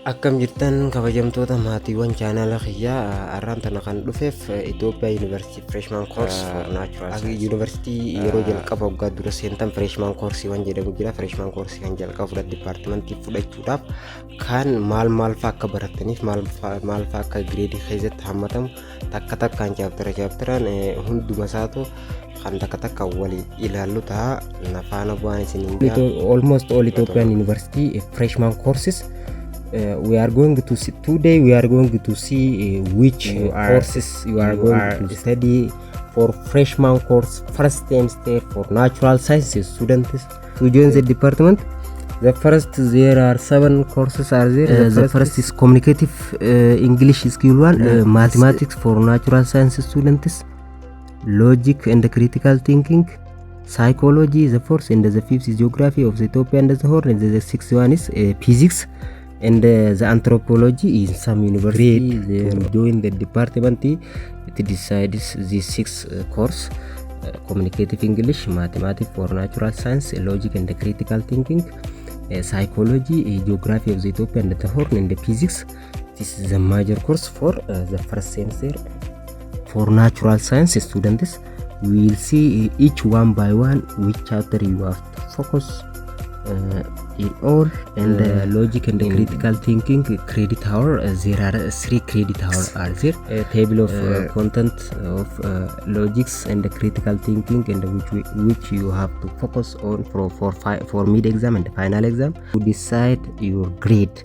Akkam jirtan kabajamtoota maatiiwwan chaanala kiyyaa arraan tana kan dhufeef Ethiopian University freshman course for natural science. University yeroo jalqaba waggaa dura seentan freshman course waan jedhamu jira. Freshman course kan jalqaba fudhate departmentii fudhachuudhaaf kan maal faa akka barataniif maal faa akka grade keessatti hammatamu takka takkaan chapteraan hunduma isaatu kan takka waliin ilaallu ta'a nafaana bu'aan isiniin almost all Ethiopian University freshman courses. We are going to see today. We are going to see which courses you are going to study for freshman course, first semester for natural sciences students to join the department. The first, there are 7 courses are there. The first is communicative English skill 1, mathematics for natural sciences students, logic and critical thinking, psychology the fourth, and the fifth is geography of the Ethiopia and the Horn, and the sixth one is physics. And the anthropology in some university they join the department. It decides the 6 course: communicative English, mathematics for natural science, logic and critical thinking, psychology, geography of the Ethiopia and the Horn, and the physics. This is the major course for the first semester for natural science students. We will see each one by one which chapter you have to focus in all, and logic and critical thinking credit hour. There are 3 credit hours are there. A table of content of logics and critical thinking, and which you have to focus on for mid exam and final exam to decide your grade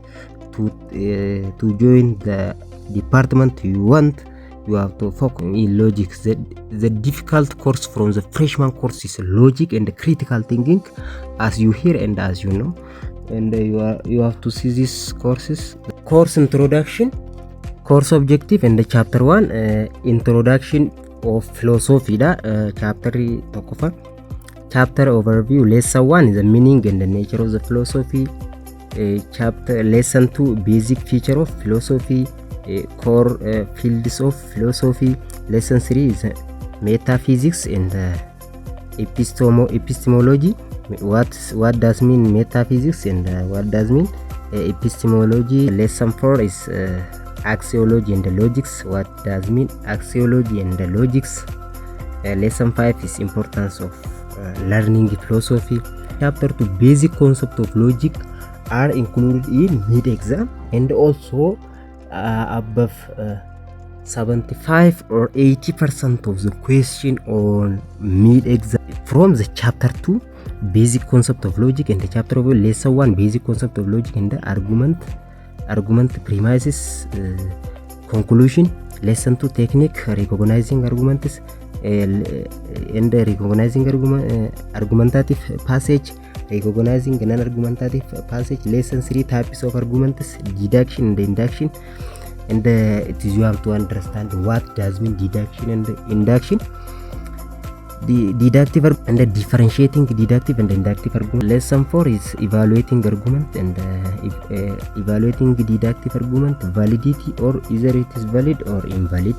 to join the department you want. You have to focus in logic. The difficult course from the freshman course is logic and critical thinking, as you hear and as you know. And you have to see these courses. Course introduction, course objective, and chapter 1 introduction of philosophy. Chapter tokkoffaa. Chapter overview. Lesson 1 is the meaning and the nature of the philosophy. Lesson 2 basic feature of philosophy. Core fields of philosophy. Lesson 3 is metaphysics and epistemology. What does mean metaphysics and what does mean epistemology? Lesson 4 is axiology and logics. What does mean axiology and logics? Lesson 5 is importance of learning philosophy. Chapter 2 basic concept of logic are included in mid exam, and also above 75 or 80% of the question on mid exam from the chapter 2 basic concept of logic, and the chapter of lesson 1 basic concept of logic and the argument premises conclusion. Lesson 2 technique recognizing arguments and recognizing argumentative passage, recognizing non-argumentative passage. Lesson 3 types of arguments, deduction and induction. And it is you have to understand what does mean deduction and induction. The deductive and the differentiating deductive and inductive argument. Lesson 4 is evaluating argument and evaluating deductive argument validity, or either it is valid or invalid,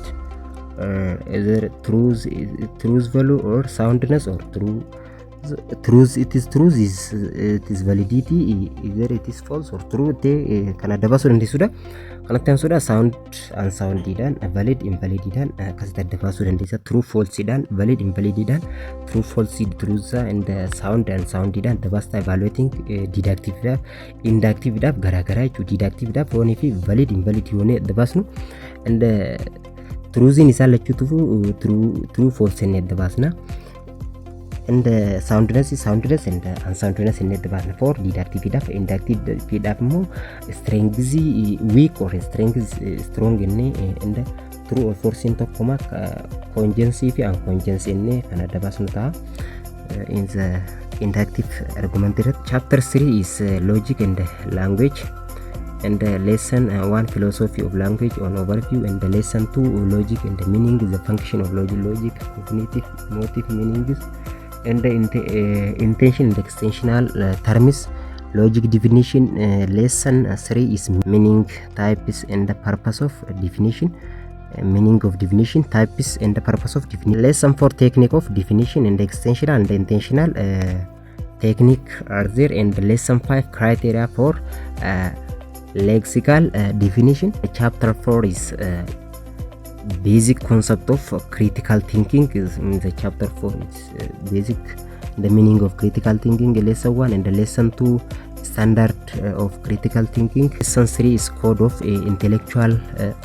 either truth value or soundness, or truth it is validity, either it is false or true. Kana dabasu dandisuudha. Kanatti sudah sound unsound dan valid invalid dan kasih dabasu dandisa. True false dan valid invalid dan true false truth and sound unsound dan dabasta evaluating deductive dan inductive dan gara-gara itu deductive dan phone fi valid invalid yone dabasnu, and truth ini salah itu true false ne dabasna, and soundness and unsoundness in the button for deductive daf inductive daf mo strength weak or strength strong in and true or false in tokkoma conjunctive and conjunctive in kana dabasnu ta in the inductive argument. Chapter 3 is logic and language, and lesson 1 philosophy of language on overview, and lesson 2 logic and meaning, the function of logic, cognitive motive meanings, and the intention and extensional terms. Logic definition. Lesson 3 is meaning, types and the purpose of definition. Meaning of definition, types and the purpose of definition. Lesson 4 technique of definition and extensional and intentional technique are there, and lesson 5 criteria for lexical definition. Chapter 4 is basic concept of critical thinking. Is the chapter 4 is basic the meaning of critical thinking. Lesson 1 and lesson 2 standard of critical thinking. Lesson 3 is code of intellectual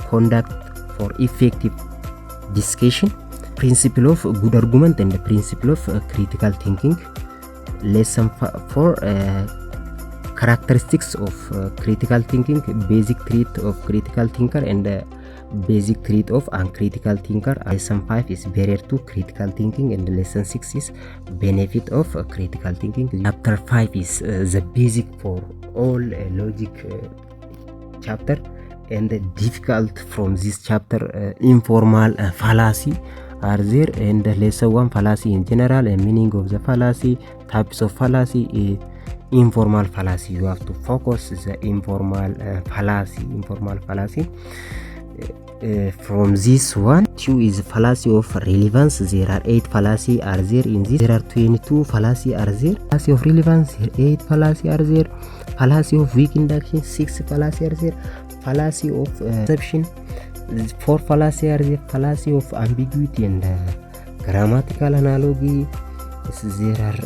conduct for effective discussion. Principle of good argument and the principle of critical thinking. Lesson 4 characteristics of critical thinking, basic trait of critical thinker and basic trait of uncritical thinker. Lesson 5 is barrier to critical thinking and lesson 6 is benefit of critical thinking. Chapter 5 is the basic for all logic chapter, and difficult from this chapter informal fallacy are there, and lesson 1 fallacy in general and meaning of the fallacy, types of fallacy, informal fallacy. You have to focus the informal fallacy. From this one, 2 is fallacy of relevance. There are 8 fallacy are there in this. There are 22 fallacy are there. Fallacy of relevance, 8 fallacy are there. Fallacy of weak induction, 6 fallacy are there. Fallacy of exception, 4 fallacy are there. Fallacy of ambiguity and grammatical analogy. There are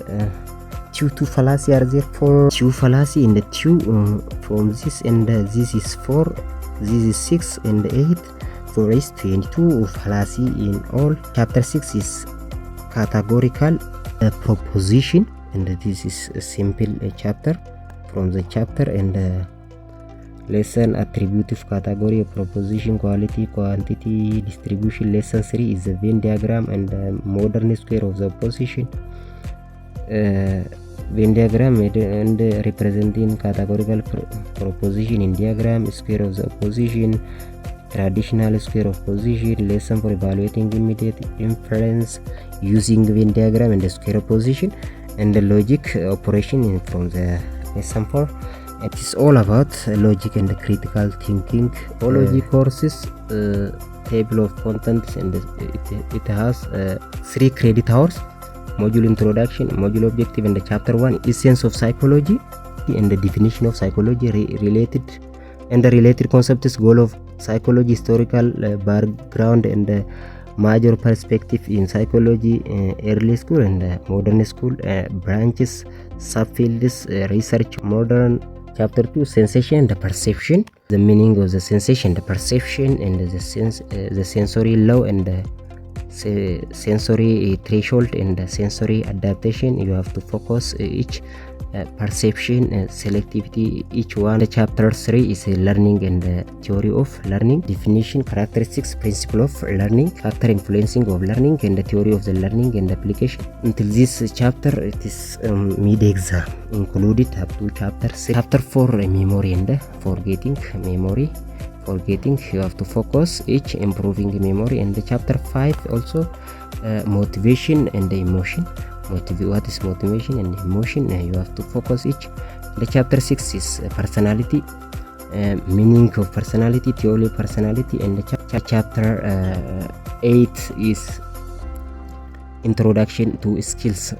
2 fallacy are there. 4 fallacy in the 2 from this, and this is 4, this is 6 and 8. 4 is 22 fallacy in all. Chapter 6 is categorical proposition, and this is a simple chapter from the chapter, and lesson attributive category of proposition, quality, quantity, distribution. Lesson 3 is the Venn diagram and modern square of the opposition. Venn diagram and representing categorical proposition in diagram, square of the opposition, traditional square of position. Lesson for evaluating immediate inference using Venn diagram and the square of position, and the logic operation from the lesson 4. It is all about logic and critical thinking. Logic courses, table of contents, and it has 3 credit hours. Module introduction, module objective, and the chapter 1 essence of psychology and the definition of psychology, related and the related concepts, goal of psychology, historical background, and the major perspective in psychology, early school and modern school, branches, subfields, research, modern. Chapter 2 sensation and the perception, the meaning of the sensation, the perception, and the sensory law and the sensory threshold and the sensory adaptation. You have to focus each perception and selectivity each one. The chapter 3 is learning and the theory of learning, definition, characteristics, principle of learning, factor influencing of learning, and the theory of the learning and application. Until this chapter it is mid-exam included up to chapter 6. Chapter 4 memory and forgetting. Memory, forgetting, you have to focus each improving memory. And the chapter 5 also motivation and the emotion. What is motivation and emotion? You have to focus each. The chapter 6 is personality, meaning of personality, theory of personality, and the chapter 8 is introduction to skills,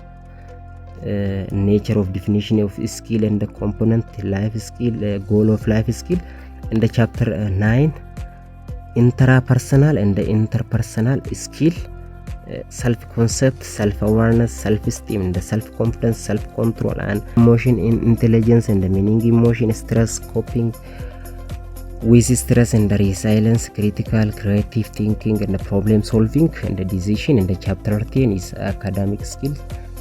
nature of definition of skill and the component, life skill, goal of life skill. And the chapter 9 intrapersonal and the interpersonal skill, self-concept, self-awareness, self-esteem, and the self-confidence, self-control, and emotion in intelligence and the meaning emotion, stress, coping with stress, and the resilience, critical, creative thinking, and the problem solving, and the decision. And the chapter 10 is academic skills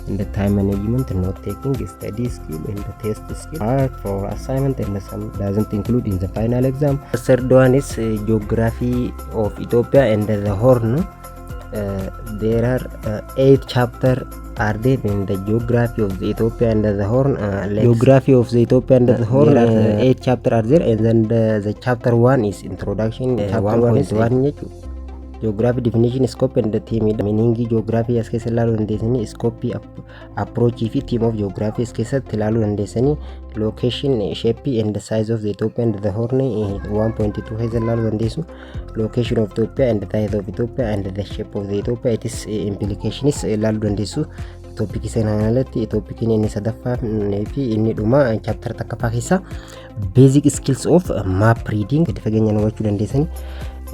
and the time management, note taking, study skill, and the test skill are for assignment, and some doesn't include in the final exam. The third one is geography of Ethiopia and the Horn. There are 8 chapters are there in the geography of the Ethiopia and the Horn. Geography of the Ethiopia and the Horn, 8 chapters are there, and then the chapter 1 is introduction. Chapter 1 is 1 geography, definition, scope, and the theme. Meaning geography as keessa ilaaluu dandeessanii, scope, approach fi theme of geography as keessatti ilaaluu dandeessanii, location, shape and the size of the Ethiopia and the Horn 1.2 keessa ilaaluu dandeessu, location of Ethiopia and the size of Ethiopia and the shape of the Ethiopia, it is implications ilaaluu dandeessu. topic isa kanalatti topic inni sadaffaa fi inni dhuma chapter takkaffaa keessa basic skills of map reading gadi fageenyaan hubachuu dandeessani.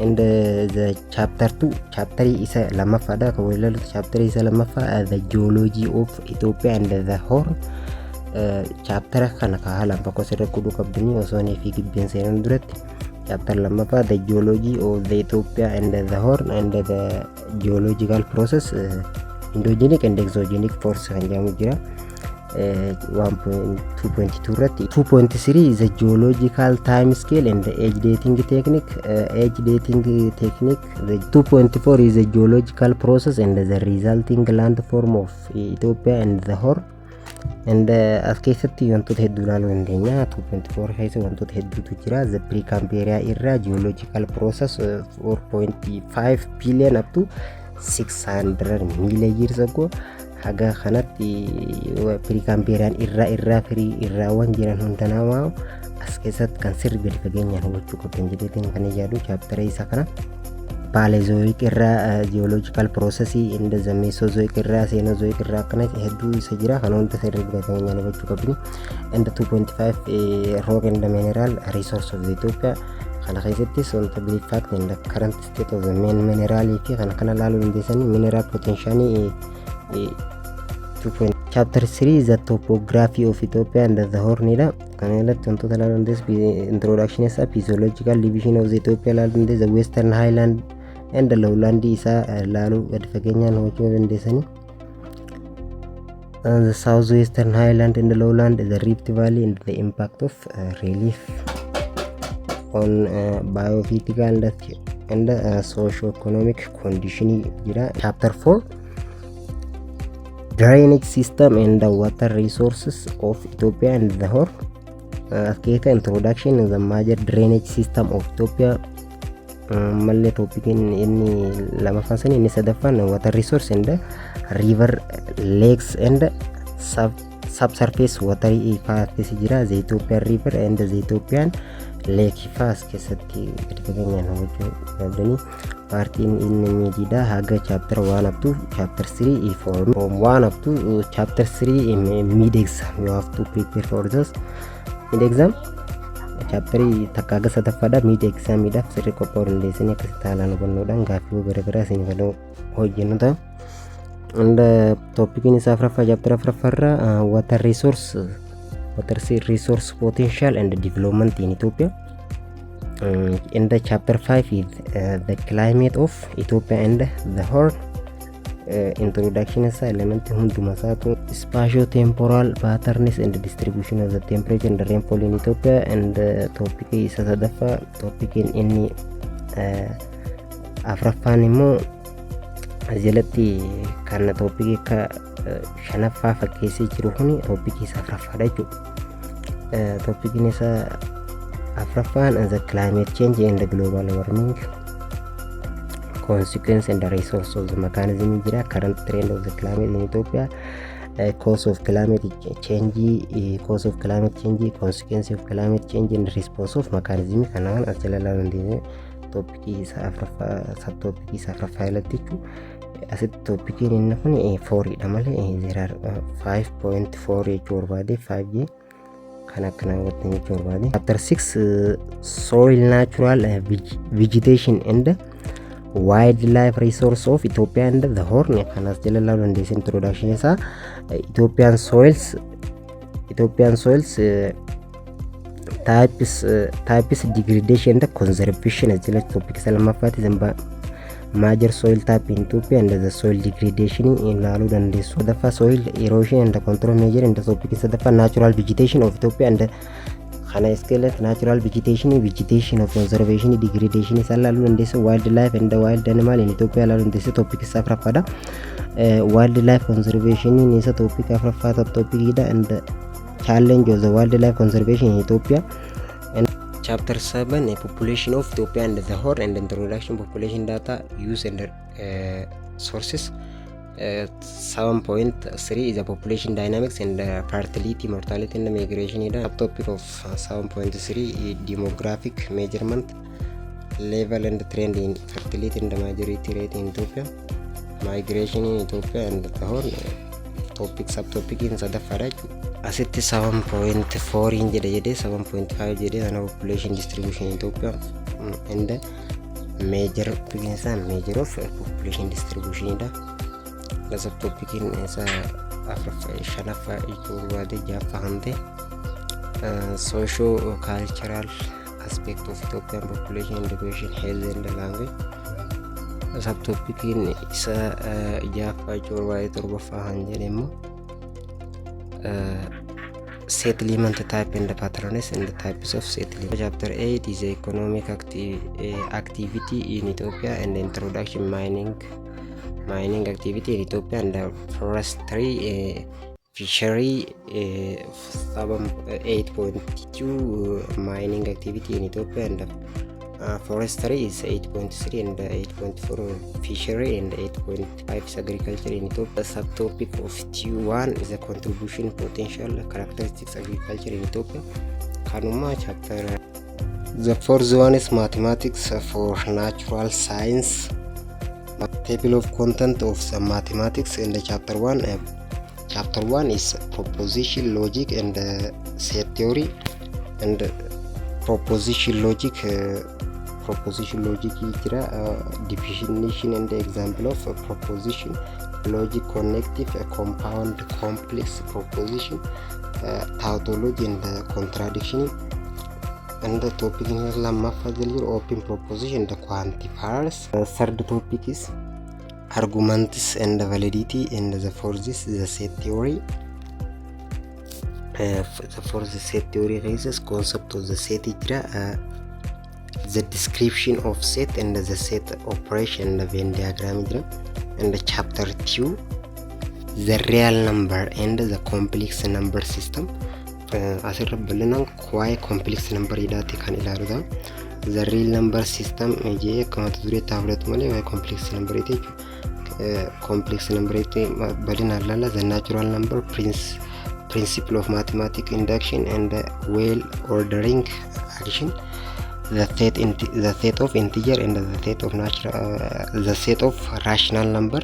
And the chapter 2 chapter isa lamaffaadha kan waliilalu chapter isa lamaffaa the geology of Ethiopia and the Horn. Chapter kana ka haala bakka sirra kudu qabdini osoo ne fi gibbeen seenan duratti chapter lamaffaa the geology of the Ethiopia and the Horn and the geological process endogenic and exogenic force kan jedhamu jira. 1.2.2 irratti 2.3 is a geological time scale and the age dating technique. The 2.4 is a geological process and the resulting landform of Ethiopia and the Horn. And as keessatti wantoota hedduu ilaaluu dandeenya. 2.4 keessa wantoota hedduutu jira. The Precambrian era geological process 4.5 billion up to 600 million years ago. Haga kanatti Precambrian irraawwan jiran hundanaa as keessatti kan sirri gadi fageenyaan hubachuu qabdan jedheetiin kan ijaadu chapter isa kana. Paleozoic era geological process in the Mesozoic era Cenozoic era kana hedduu isa jira kan hunda sirri gadi fageenyaan hubachuu qabni. And 2.5 rock and mineral resource of Ethiopia kana keessatti wanta brief fact in the current state of the main mineral fi kana laaluu dandeessanii mineral potential. Chapter 3 is the topography of Ethiopia and the Horn. Introduction is a physiological division of the Ethiopia land, the Western Highland and the Lowland is a lalu adfagenyan hojjendesani. The Southwestern Highland and the Lowland, the Rift Valley and the impact of relief on biophysical and socio-economic conditioning. Chapter 4 drainage system and the water resources of Ethiopia and the Horn. Introduction is the major drainage system of Ethiopia. Malle topic in lama fasan ini sadaffan water resource and the river, lakes and subsurface water ifa jira. The Ethiopian river and the Ethiopian lake ifa keessatti gadi fageenyaan hubachuu qabdani. Part in Medida haga chapter 1 up to chapter 3 from 1 up to chapter 3 in mid exam. You have to prepare for this mid exam. Chapter takkaga sadaffada mid exam ida sirri qophaa'uu dandeessanii akkasitti haalaan hubannoodhaan gaaffii garaagaraa isin godhuu hojjennu ta'a. And topic in afrafa chapter afrafarra water resource potential and development in Ethiopia. In the chapter 5 is the climate of Ethiopia and the Horn. Introduction is element hundumasatu spatio-temporal patterns and the distribution of the temperature and the rainfall in Ethiopia. And topic is sadafa topic in inni afraffaan immoo jalatti kan topic ka shanaffaa fakkeessee jiru kuni topic isa afraffaadha jechuudha. Topic isa Afrafan as a climate change and the global warming consequence and the resource of the mechanism jira. Current trend of the climate in Ethiopia, cause of climate change, consequence of climate change and response of mechanism kanan as jala landine topic is Afrafa subtopic is Afrafa tichu as a topic in 4 damale there are 5.4 chorbade 5 Chapter 6 soil natural vegetation and wildlife resource of Ethiopia and the Horn. Kanas jalala this introduction is Ethiopian soils types degradation and conservation as topic salamafat is major soil type in Ethiopia and the soil degradation in Lalu and this. The first soil erosion and the control measure and the topic is the natural vegetation of Ethiopia and the Khana scale natural vegetation of conservation degradation is Lalu and this wildlife and the wild animal in Ethiopia. Lalu and this topic is Afrafada. Wildlife conservation is a topic Afrafada topic and the challenge of the wildlife conservation in Ethiopia. Chapter 7 population of Ethiopia and the Horn and introduction population data use and sources. 7.3 is the population dynamics and fertility, mortality and migration. Subtopic of 7.3 demographic measurement level and trend in fertility and the majority rate in Ethiopia, migration in Ethiopia and the Horn. sabtoppikiin sadaffaadha jechuudha. Asitti 7.4 jedhe 7.5 jedhe sana population distribution Itoophiyaa and major topikiin isaa major of population distribution dha. Sabtoppikiin isaa shanaffaa jechuu barbaade jaaffaa kan ta'e socio cultural aspect of Ethiopian population education health and language. Sabtoppikiin isa jaaffaa jechuu barbaade torbaffaa kan jedhe immoo settlement type and patterns and the types of settlement. Chapter 8 is economic activity in Ethiopia and introduction mining activity in Ethiopia and forestry fishery 8.2 mining activity in Ethiopia and forestry is 8.3 and 8.4 fishery and 8.5 is agriculture in Ethiopia. The subtopic of T1 is the contribution potential characteristics agriculture in Ethiopia. Kanuma chapter. The fourth one is mathematics for natural science. Table of content of the mathematics in the chapter 1. Chapter 1 is proposition logic and set theory and proposition logic jira definition and example of proposition logic connective compound complex proposition tautology and contradiction and the topic in lammaffaa jaljiru open proposition the quantifiers. Third topic is arguments and validity and the fourth is the set theory. The fourth set theory raises concept of the set jira the description of set and the set operation and the Venn diagram jira and the chapter 2 the real number and the complex number system. Asirra bal'inaan waa'ee complex number idhaatti kan ilaaludha. The real number system jee akkuma dureetti haafudhatu malee waa'ee complex number itti jechuudha. Complex number itti bal'inaan ilaalla. The natural number principle of mathematical induction and well ordering addition. The set of integer and the set of the set of rational number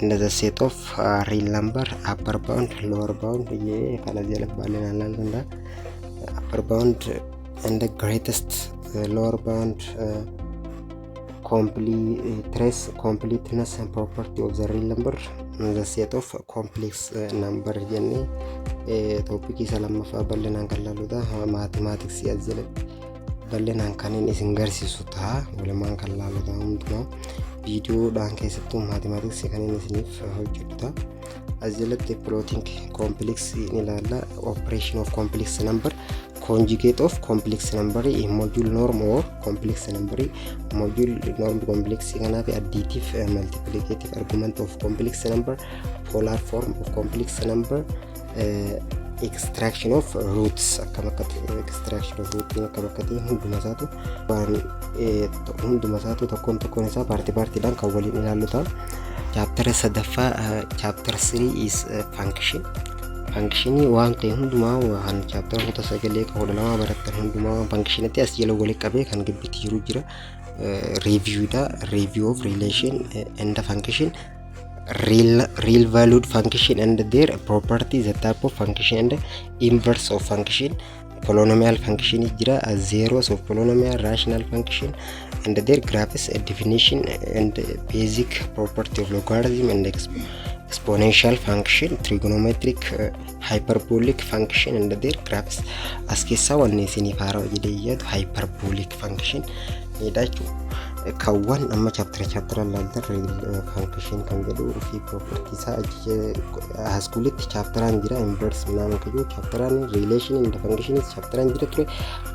and the set of real number, upper bound, lower bound, upper bound and the greatest lower bound, completeness and property of the real number, and the set of complex number jenne topic isa lammaffaa bal'inaan kan ilaaluudha. Mathematics jalatti bal'inaan kan inni isin garsiisu ta'a. Walumaan kan ilaaluudha hundumaa viidiyoodhaan keessattuu mathematics kan inni isiniif hojjedhuudha. As jalatti plotting complex ni ilaalla. Operation of complex number, conjugate of complex number, module norm or complex number, module norm complex kanaaf additive multiplicative argument of complex number, polar form of complex number, extraction of roots extraction of roots hunduma isaatu tokkoon isaa paartiidhaan kan waliin ilaalluudha. Chapter sadaffaa chapter 3 is function. Functionii waan ta'e hundumaa waan chapter 9 kan 12 barattan hundumaa functionitti as jala waliin qabee kan gibbitti jiru jira. Review of relation and the function, real valued function and their properties, the type of function and inverse of function, polynomial function jira, zeros of polynomial, rational function and their graphs, a definition and basic property of logarithm and exponential function, trigonometric, hyperbolic function and their graphs. As keessa wanni isiniif haaraa jedhee hyperbolic function jedhachu kawwan amma chapter laalta real function kan jedhu fi property isaa haskulitti chapteraan jira. Inverse naam kajo chapteraan relation and function is chapteraan jira ture.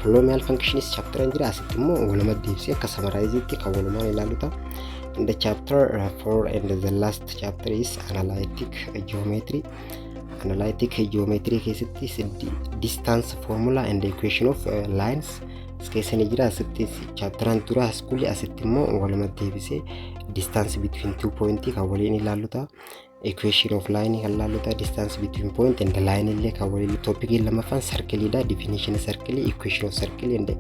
Polynomial function is chapteraan jira. Asitti immoo waluma deebisee akka summarize itti kan walumaan ilaaluta. In the chapter 4 and the last chapter is analytic geometry. Analytic geometry keessatti distance formula and equation of lines keessanii jira. Asitti chapteraan tura haskuli asitti immoo waluma deebisee distance between 2 point kan waliin ilaalluta. Equation of line kan ilaalluta. Distance between point and line illee kan waliin. Topikiin lamaffaan circle dha. Definition circle, equation of circle and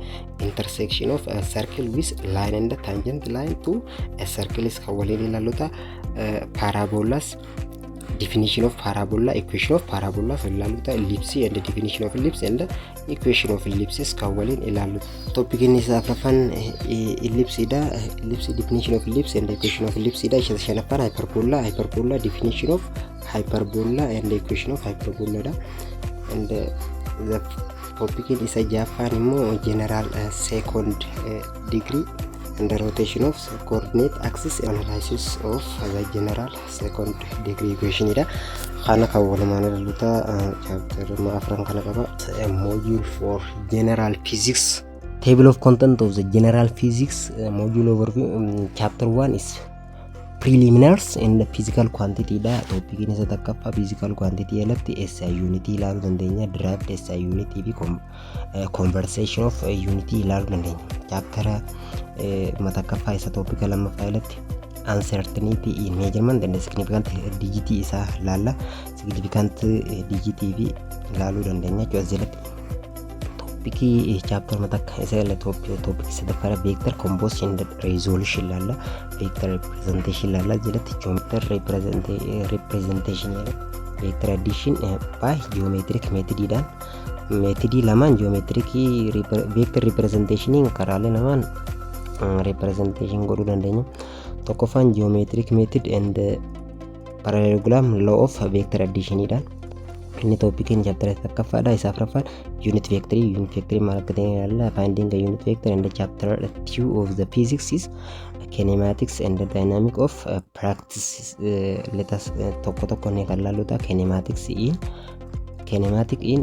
intersection of a circle with line and tangent line to a circle is kan waliin ilaalluta. Parabolas definition of parabola, equation of parabola ilaluta, ellipse and the definition of ellipse and the equation of ellipses kawalin ilaluta. Topic ini sa afrafan ellipse da, ellipse definition of ellipse and the equation of ellipse da shanafan hyperbola, hyperbola definition of hyperbola and the equation of hyperbola da, and the topic ini sa Japan mo general second degree and the rotation of coordinate axis analysis of the general second degree equation ida khana kawala mana luta chapter ma afran kana kaba module for general physics. Table of content of the general physics module overview. Chapter 1 is preliminaries in the physical quantity da. Topic ini sa takappa physical quantity elatti SI unity ilalu dandenya, derived SI unity bi conversation of unity ilalu dandenya. Chapter matakappa isa topic lamma failatti uncertainty in measurement and significant digit isa lalla, significant digit bi lalu dandenya juazelat. Topic chapter matakka isa la topic isa dakara vector composition and resolution lalla, vector representation lalla jelat, geometry representation vector addition by geometric method dan method laman geometric vector representation in karale laman representation godu dandenya. Tokofan geometric method and parallelogram law of vector addition dan. Ini topik ini chapter takaffa da isafrafan unit vector marketing alla finding the unit vector, and the chapter 2 of the physics is kinematics and the dynamic of practice. Let us tokko ne kallaluta kinematics in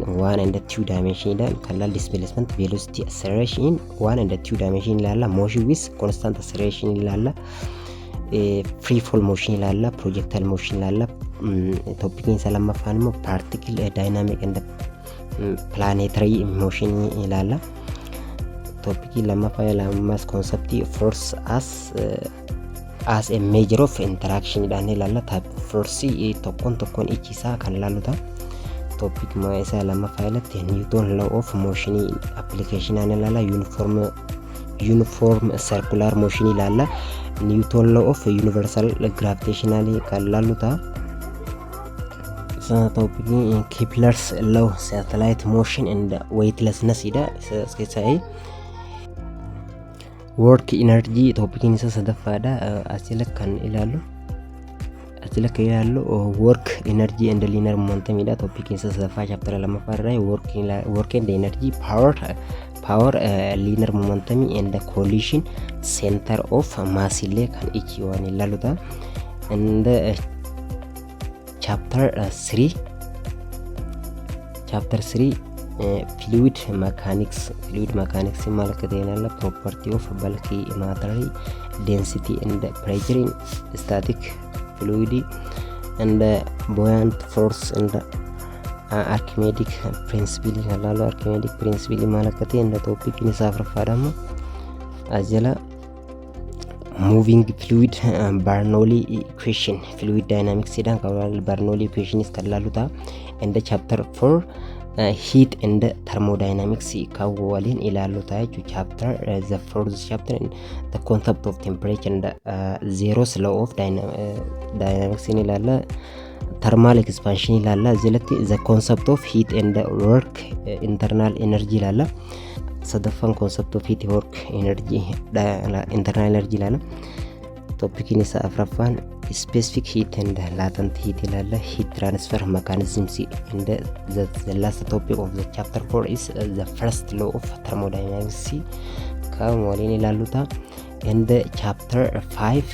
1 and 2 dimension dan kallal displacement, velocity, acceleration in 1 and 2 dimension lalla, motion with constant acceleration lalla, free fall motion lalla, projectile motion lalla. Topic in salama fanimo particle dynamic and planetary motion lalla. Topic lama file mass concept force as a measure of interaction dan lalla, type force tokkon ichisa kan laluta. Topic ma isa lama file Newton law of motion application an lalla, uniform circular motion lalla, Newton law of universal gravitational kan laluta. Topic ni Kepler's law satellite motion and weightlessness ida say work energy. Topic ini sadafada asila kan ilalu work energy and linear momentum ida. Topic ini sadafa chapter lama farai work and energy, power linear momentum and the collision center of mass ile kan ichi wani laluta. And chapter 3 fluid mechanics malakadena property of bulky matter, density and pressure in static fluid, and buoyant force and Archimedes principle malakate. And the topic in safra fadama azela moving fluid Bernoulli equation, fluid dynamics sidang kawal Bernoulli equation is kallaluta. And the chapter 4 heat and thermodynamics kawalin ilaluta. Chapter the fourth chapter in the concept of temperature and zero's law of dynamics in ilalla, thermal expansion ilalla zelati, the concept of heat and work internal energy ilalla, sadafan concept of heat work energy internal energy lana. Topic ini sa afrafan specific heat and latent heat ilalla, heat transfer mechanisms. And the last topic of the chapter 4 is the first law of thermodynamics kawalin ilaluta. And chapter 5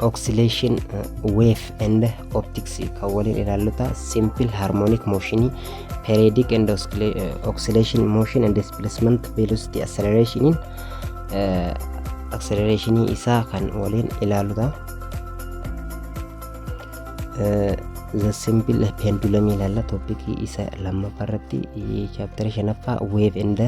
oscillation wave and optics kawalin ilaluta, simple harmonic motion, periodic and oscillation motion and displacement, velocity, acceleration in acceleration isa kan walin ilaluta. The simple pendulum ilalla. Topic isa lama parati chapter shanafa wave and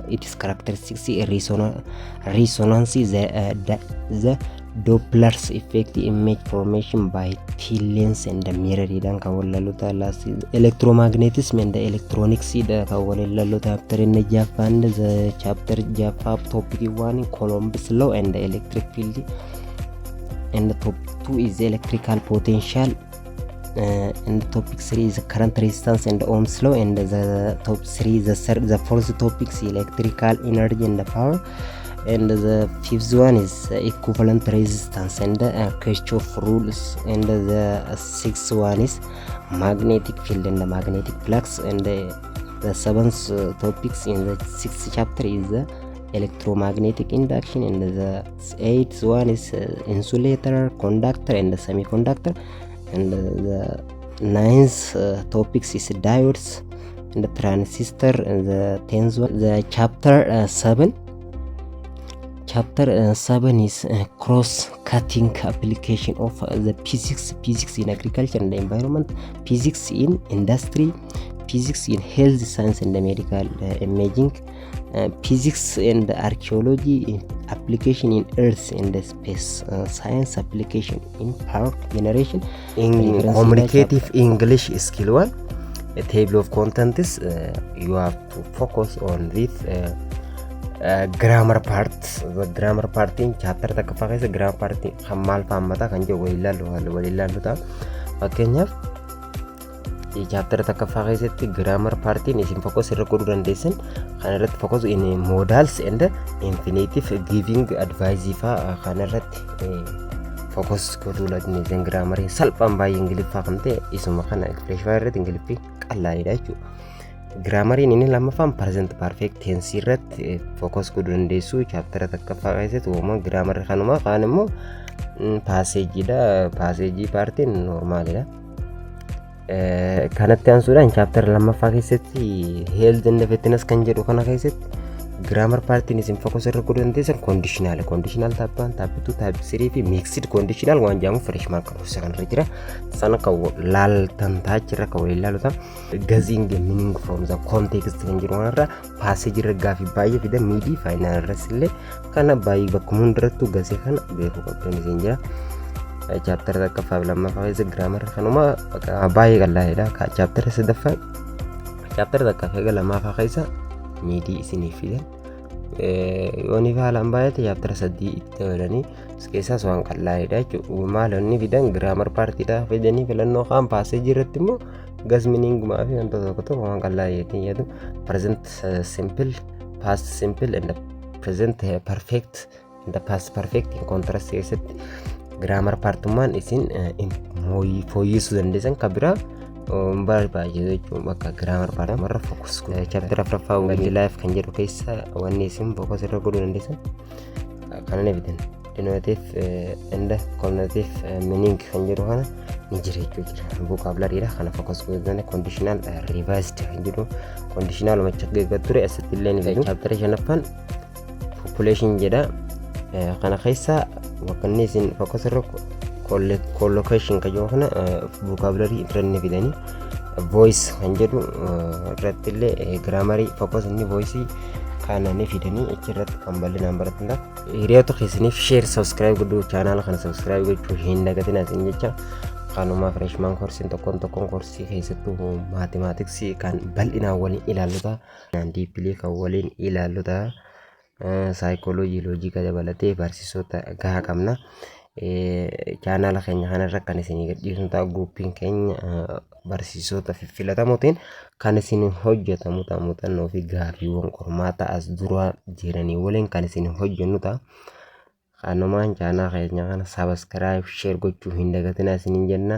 its characteristics, resonance, the Doppler's effect, image formation by lens and the mirror idan kawallaluta. Last electromagnetism and the electronics ida kawallaluta. After in Japan the chapter Japan topic 1 Columbus law and the electric field, and the topic 2 is electrical potential and topic 3 is current resistance and Ohm's law, and the top 3 the fourth topic is electrical energy and power, and the fifth one is equivalent resistance and Kirchhoff rules, and the sixth one is magnetic field and the magnetic flux, and the seventh topics in the sixth chapter is the electromagnetic induction, and the eighth one is insulator, conductor, and the semiconductor, and the ninth topics is diodes and the transistor, and the 10th one, the chapter 7 is cross-cutting application of the physics in agriculture and the environment, physics in industry, physics in health science and the medical imaging, physics and archaeology application in earth and the space, science application in power generation. In communicative English skill 1, a table of contents, you have to focus on this grammar part. The grammar part in chapter takka is grammar part hammal pamata kan je walilalu ta fakkenyaf chapter takka fagesetti grammar part in isin focus irra godhu dandeessan kan irratti focus in modals and infinitive giving advice fa kan irratti focus godhu ladni grammar salphan baay'ee ingiliffa kan ta'e isuma kana fresh irratti ingiliffi qallaa'idha jechuudha. Grammar inni lammaffaan present perfect tense irratti focus godhu dandeessu chapter takka fagesetti wama grammar kanuma kaan immoo passage dha. Passage part normalidha. Kanatti aansuudhaan chapter lammaffaa keessatti health and fitness kan jedhu kana keessatti grammar part isin focus irra godhu dandeessan conditional type 1 type 2 type 3 fi mixed conditional waan jedhamu freshman kan kan irra jira sana kan laaltan taachirra kan waliin ilaaluta gazing meaning from the context kan jedhu irra passage irra gaafi baay'ee fida midi final irras illee kana baay'ee bakkuma hundarrattu gazee kana beekuu qabdan isin jira. Chapter takka faaf lammaffaa keessa grammar kanuma baay'ee qallaa'edha. Chapter sadaffaa chapter takka faaf lammaffaa keessa midi isiniif fidan yooni faalan baay'ate chapter sadii itti dabalanii keessas waan qallaa'edha jechuudha. Maalonni fidan grammar partidha fidanii filannoo kaan passage irratti immoo gas meaning maa fi wantoota tokko waan qallaa'eetiin jedhu present simple, past simple and present perfect and past perfect in contrast keessatti grammar partumaan isin fooyyesuu dandeessan kan biraa baay'ee jechuun bakka grammar part marra focus chapter afraffaa waliin life kan jedhu keessa wanni isin focus irra godhuu dandeessan kana ne bitan denotative and connotative meaning kan jedhu kana ni jira jechuudha. Vocabulary dha kana focus godhuu conditional revised kan jedhu conditional machaqqee ture asitti illee ni fidu. Chapter shanaffaan population jedha kana keessa wakkanni isin focus irra collocation kan jedhu kana vocabulary irra ni fidanii voice kan jedhu irratti illee grammar focus inni voice kana ni fidanii achirratti kan bal'inaan baratudha. Hiriyoota keessaniif share subscribe godhuu channel kana subscribe gochuu hin dagatinaa isin jecha kanuma freshman course tokkoon course keessattuu mathematics kan bal'inaan waliin ilaalluta deeply kan waliin ilaalluta psychology logic dabalatee barsiisota gahaa qabna. Channel keenya kanarra kan isin gadhiisnu ta'a groupiin keenya barsiisota filatamuutiin kan isin hojjetamu ta'a muuxannoo fi gaaffiiwwan qormaata as dura jiranii waliin kan isin hojjennu ta'a. Kanumaan channel keenya kana subscribe share gochuu hin dagatinaa isin jenna.